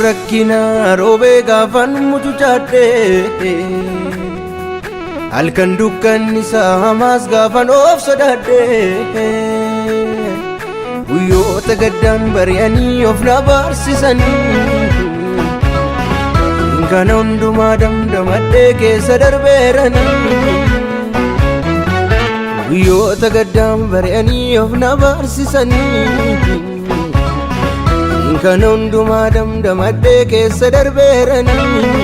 Rakkina roobee gaafan mucucaadhe halkan dukkanni isaa hamaas gaafan of sodaadhe guyyoota gaddaan bari'anii of na baarsisanii kana hundumaa damdamadhee keessa darbeeranii guyyoota gaddaan bari'anii of na baarsisanii kana hundumaa damdamadhee keessa darbeeranii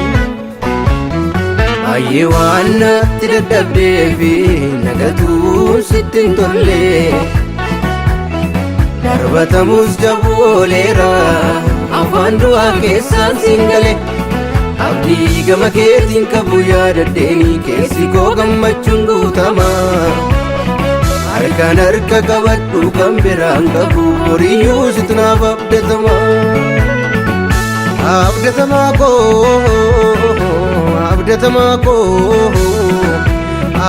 ayyee waan natti dadhabdeefi nagatuun sitti hin tolle darbatamus jabooleera afaan du'aa keessaan siin gale abdii gama keetiin qabu yaadadheeni keessi koo gammachuun guutama harkaan harka qabadhu kan biraan qabu horiyyuu situ naaf abdatama abdatamaa koo abdatamaa koo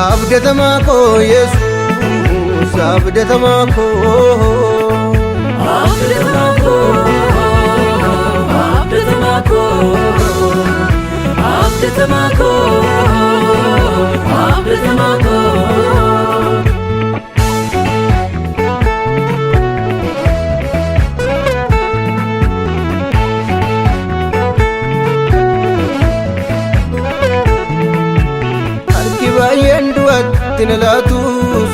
abdatamaa koo Yesuus abdatamaa koo abdatamaa koo abdatamaa koo abdatamaa koo abdatamaa koo Tinalatus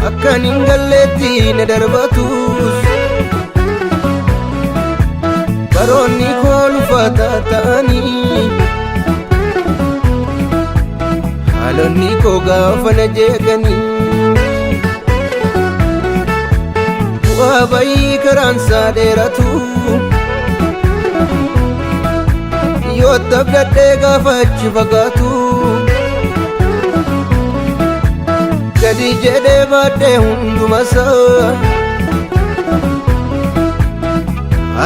akkan hin galleetti na darbatus baroonni koo ulfaataa ta'anii maalonni koo gaafa na jeeqanii bu'aa bayii karaan isaa dheeratu yoo tabdadhee gaafa achi fagaatu gadi jedhee baadhee hundumasaa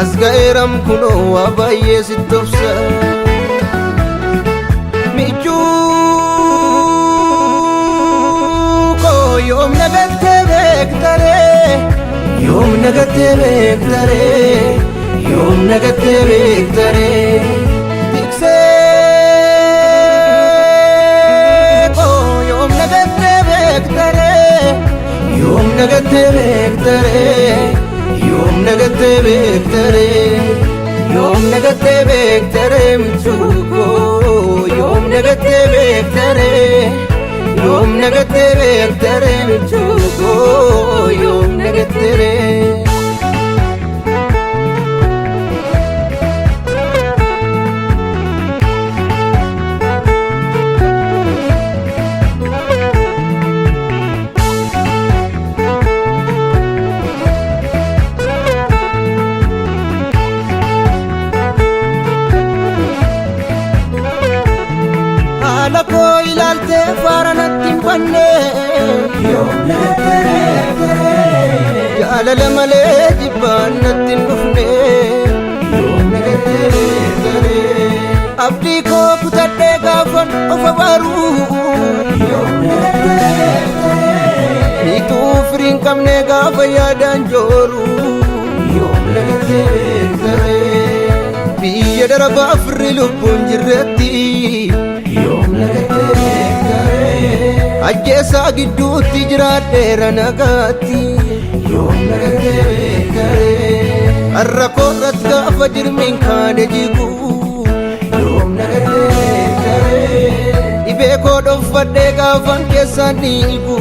as ga'eeram kunoo waa baay'ee sitti obsa michuu koo yoom nagattee beektaree yoom nagattee beektaree yoom nagattee beektaree tiksee koo yoom nagattee beektaree yoom nagattee beektaree yoom nagattee beektaree yoom nagattee beektaree michuu koo yoom nagattee beektaree yoom nagattee beektaree michuu koo yoom nagattee haala koo ilaaltee faara natti hin banne jaalala malee jibbaan natti hin dhufne abdii koo kutadhee gaafan ofa baruu miituu firii hin qabne gaafa yaadaan jooru biyya darabaa firri lubbuun jirretti ajjeesaa gidduutti jiraadheera nagaatti har'a koorratti gaafa jirmiin kaane jigu dhibee koo dhonfadhee gaafan keessaan dhiigu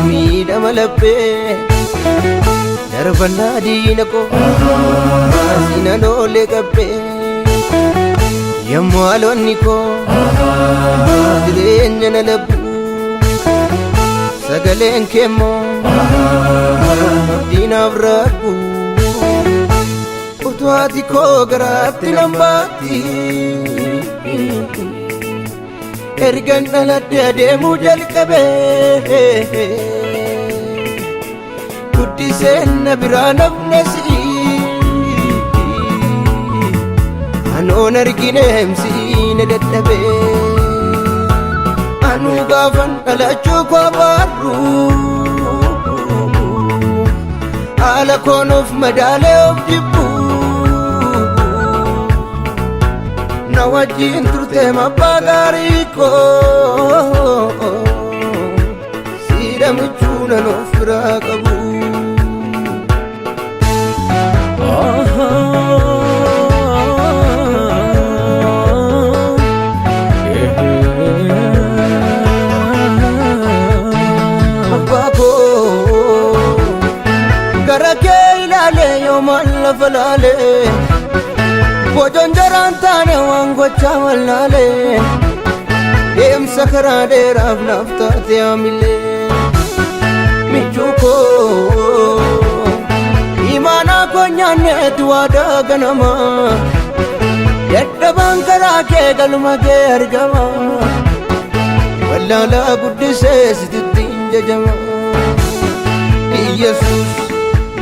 miidhama laphee darbannaa diina koo siinan oolee qabbee yemmuu haalonni koo jireenya na labbu sagaleen keemmoo diinaaf raabbu utuu haati koo garaatti nan baatti ergan dhaladhee adeemuu jalqabee guddiseen na biraa nafnesi anoon argineemsii na dadhabee anuu gaafan dhalachuu koo baarru haala koonuuf madaalee of jibbu na wajjin turtee mabbaa gaarii koo siidha michuu nan of biraa qabu abbaa koo gara kee ilaalee yoomaan lafa laalee bojon jaraan taane waan gochaa wallaalee deemsa karaa dheeraaf naaf taate haamilee michuu koo imaanaa koo nyaanneetu waadaa ganama dadhabaan karaa kee galma kee argama wallaalaa guddisee sitittiin jajama Iyesuus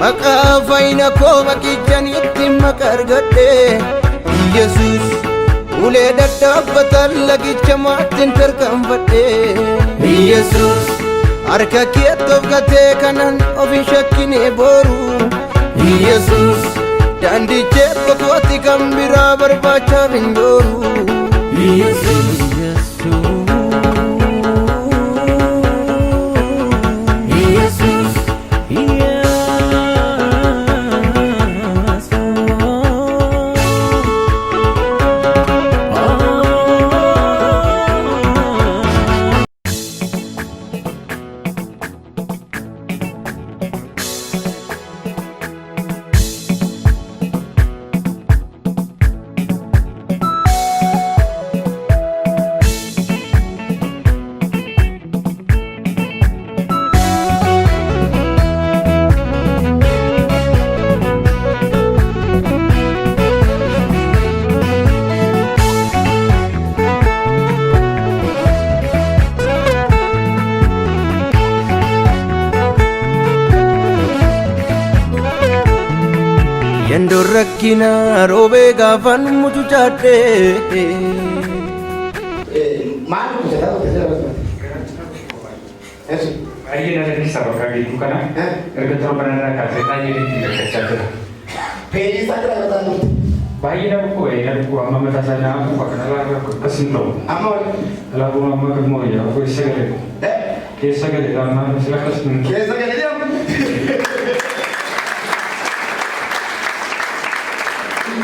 maqaa fayyina koo maqichanitti maqaa argadhee Iyesuus ulee dadhabbatan lagicha maattiin tarkaanfadhee Iyesuus harka keetti of gatee kanan of hin shakkine boru Iyesuus daandichee qotooti kan biraa barbaachaaf hin dooru Iyesuus Yendo rakkina roobee gaafan mutu chaadde. Maal hojjetaa hojjetaa Ayyee na sadi sababa kageetu kana erga torban irraa kaasee baay'ee itti gaggachaa jira. Peejii isaa jira yoo taatu. Baay'ee nama koo amma mataa isaa naa kufa kanarraa akkas hin ta'u. Amma wali. Alaabuma amma kan mooyyaa keessa galee. Keessa galee amma sila akkas hin. Keessa galee deemu.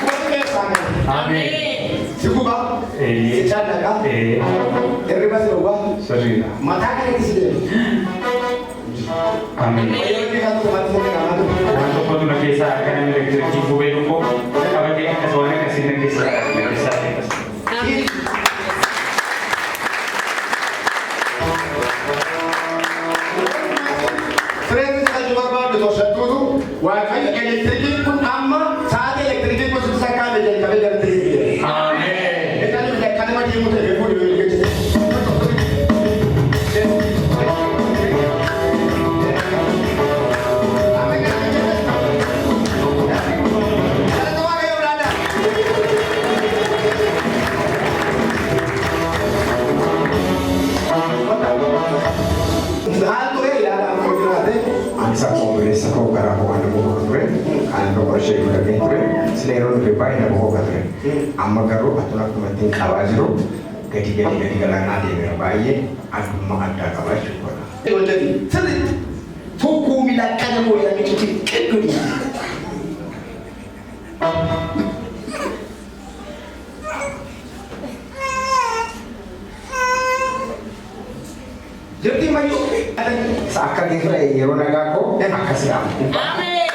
Kuwwati keessa amee. Ameen. Sikuba. Sichaadhaqa. Hirriba si dhowwa. Sirriidha. Mataa kan itti si deemu. Ameen. Waan tokkotu na keessaa akka namni elektirikii gubee tokko qabatee akkas waan akkasii na keessaa akkas. Fireensi kan barbaadu tolchattuutu waaqayyo elektirikiin kun amma sa'aatii elektirikiin kun sitti sakkaame jalqabee gartee Ameen. Etaan kan nama deemu ta'e fuudhu yoo eeggachise. Isa kombinasi kau gara kau anda bawa ture, anda bawa sih udah gini ture, selera lebih baik anda bawa ture. Amma garu atau nak penting kawajiro, ketiga nanti berbaik, aku mau ada kawajiro. Jadi, sering tuku milakan mu yang itu kekuni. Jadi mayu Seakan gitu ya, Yoronaga kok, makasih ya. Amin.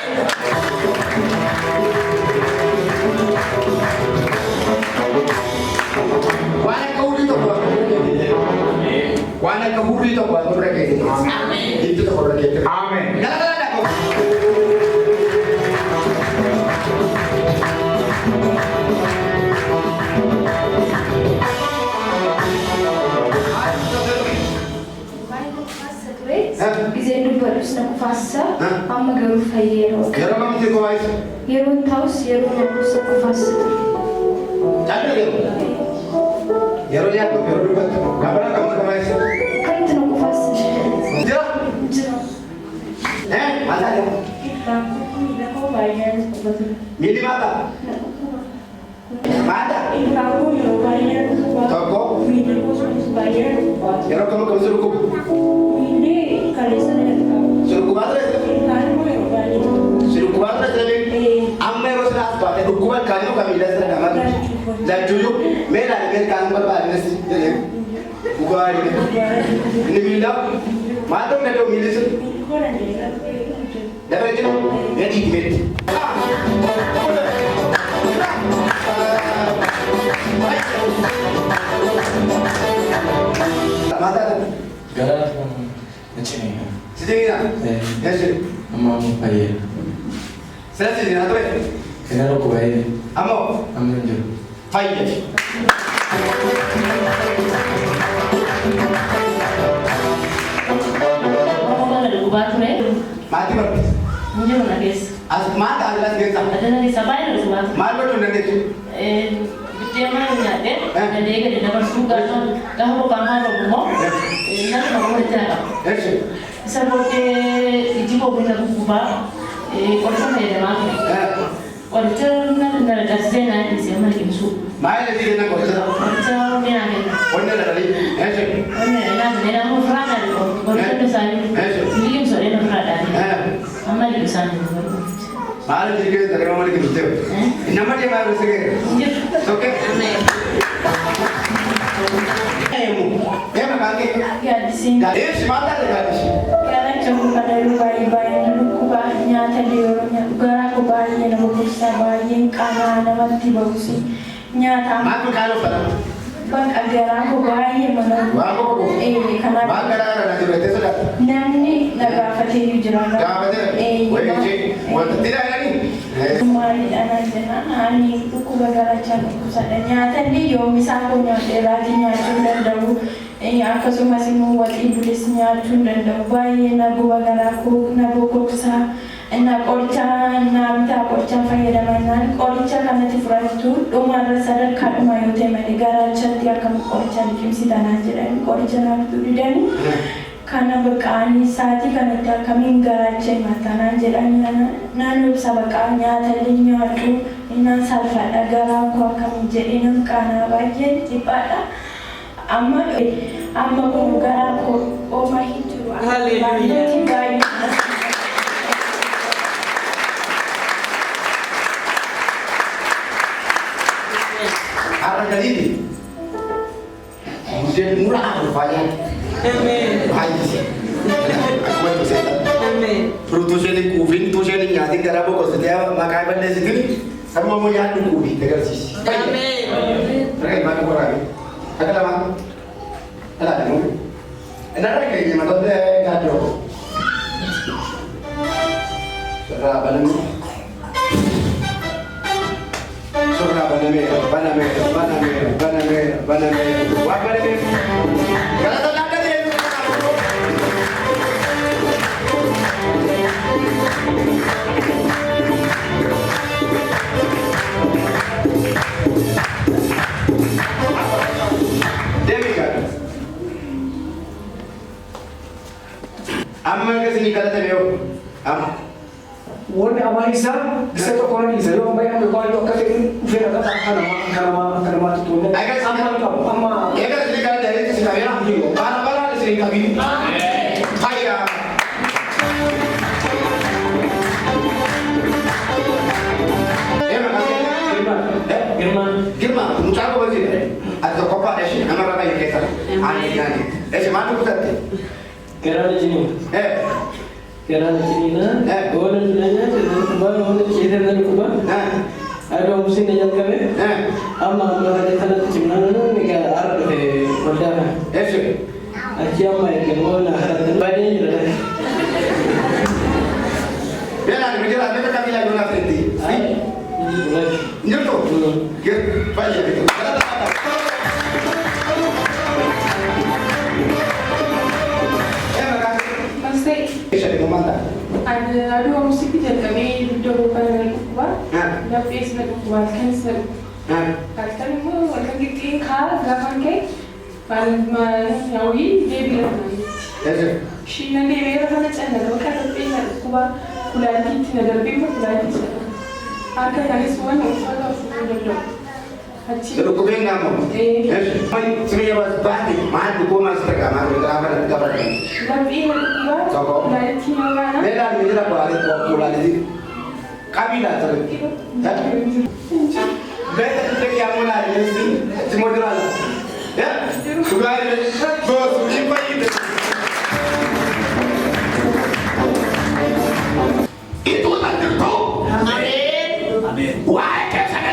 Wana kahuri to buat mereka itu. Amin. Itu to mereka itu. Amin. Gisee dubbalus na kufasa, amma garuu fayyero. Yeroo kamti kuwaayis. Yeroo ta'us yeroo namus na kufasa. Cakka yeroo nyaatu yeroo dubbatu gabara kamti kuwaayis. Kanti na kufasa. Jira. Jira. Mata dia. Ila ko bayan betul. Mili mata. Mata. Ila ko yo bayan betul. Toko. Mili ko bayan betul. Yeroo kamu suruh kubu. Mili kalisa na ka. Suruh kubu ada. Kan mo yo bayan. Suruh kubu ada jadi. Amma yeroo sana asbaate dhukkuban kaanuu kamiidha sana namatti. Lajjuyyuu meela dhibeen kaanuu barbaadenes jedhee dhugaa inni miidhaa maal ta'uu danda'u miilli sun dafa jiru mee dhiibbee. Mata Gara macam ni. sini na. Yes. Amma payah. Saya sini na tuh. Kenapa kau payah? Amo. Amma jauh. Fire. Mati ber. Menjadi nangis. As mata adalah kita. Ada nangis apa yang harus buat? Mal betul nanti. Dia mana nyade? Ada dia kan dapat suka kan? Kalau kamar rumah, nak mau berjalan. Yes. Seperti ibu punya buku korban ada mana? Korban nak dasar nanti siapa lagi masuk? Mai lagi kita korban. Korban ni ada. Korban ada lagi. Yes. Korban ada mau frada ada. Korban besar. Ini sore nak frada. Amma lagi besar. Mal lagi kita dari mana lagi betul. Nama dia baru sekali. Oke. Emang kaki. Ya di sini. Yes, mata ada di sini. Kaya jauh pada bayi-bayi dulu nyata di orangnya gara ko bayi na mabusa bayi kana naman tibagusi nyata Mak kalau pada. bang agara ko bayi mana Bago ko. kana Mak kada na dito sudah. namni nagafate yu jirana Dapat deh. Woi, buat tidak lagi. mari ana jana ani ko bagara chan ko sada nyata ni yo misako nyote raji nyatu dandawu akkasumas immoo walii bulis nyaachuun danda'u baay'ee na bagara ko na bokoksa na qolcha na bitaa qorichaan fayyadaman qoricha kanatti fudhattu dhumarra sadarkaa dhumaa yoo ta'e malee garaachatti akkam qoricha liqimsitanaa jedhani qoricha naaftuu didani kana baqaanii saatii kanatti akkamiin garaacha himatanaa jedhani naannoo ibsa baqaa nyaata illee nyaadhu innaan salphaadha garaa koo akkamiin jedhinan qaanaa baay'ee dhiphaadha amma kun garaa koo oomaa hin jiru baay'ee Jadi, kemudian murah berfaya. Amin. Baik sih. Aku itu saya. Amin. Frutus ini kufin, tuh ini nyati karena pokok setiap makai benda segini, sama mau nyatu kubi tegar sisi. Amin. Mereka mana orang? Ada lama? Ada demo. Enak kayaknya macam tu kado. Surah balemu. Surah balemu, balemu. Wah balemu. Kalau tak ada dia. Demikian. Amma kesini kata tadi Wani amalisa bisa to kono bisa yo bayam ko yo kate ufera ka kana ma to ne Aga amma ya kan sini kata dari sini kamera. Para sini kami. Hai. Girma, muncul apa sih? Ada kopak deh, amar apa yang kita? Ani. Mana tu tadi? Kerana sini. Kerana sini na. Orang sebenarnya sebab orang cerita dari Kuba. Ada musim yang kami. Amma ada tanah cimana ni ke arah Mandara. Asyam mai ke mana ada banyak juga. Biar ada bicara, kita kami lagi nak berhenti. Nyuruh tu, kita banyak itu. Aduh, musik kita kami duduk pada kuat. Dah face nak kuat cancel. Kalau kami mau, kalau kita ingkar, gapan ke? Kalau mahu dia bilang nanti. Sih nanti dia bilang macam mana? Kalau kita kuat, kulat kita nak lebih kulat kita. Akan ada semua nak usah duduk. Kalau kau bengang mau, sebenarnya bahati, mana tu masih tergambar, tergambar. Tapi nak kuat, kulat kita mana? Bela ni kita buat kulat ni. Kami dah terus. Bela kita yang mulai ni, semua jual. Ya, sudah ni, bos ni payah. Itu tak tertahu. Amin. Amin. Wah, kita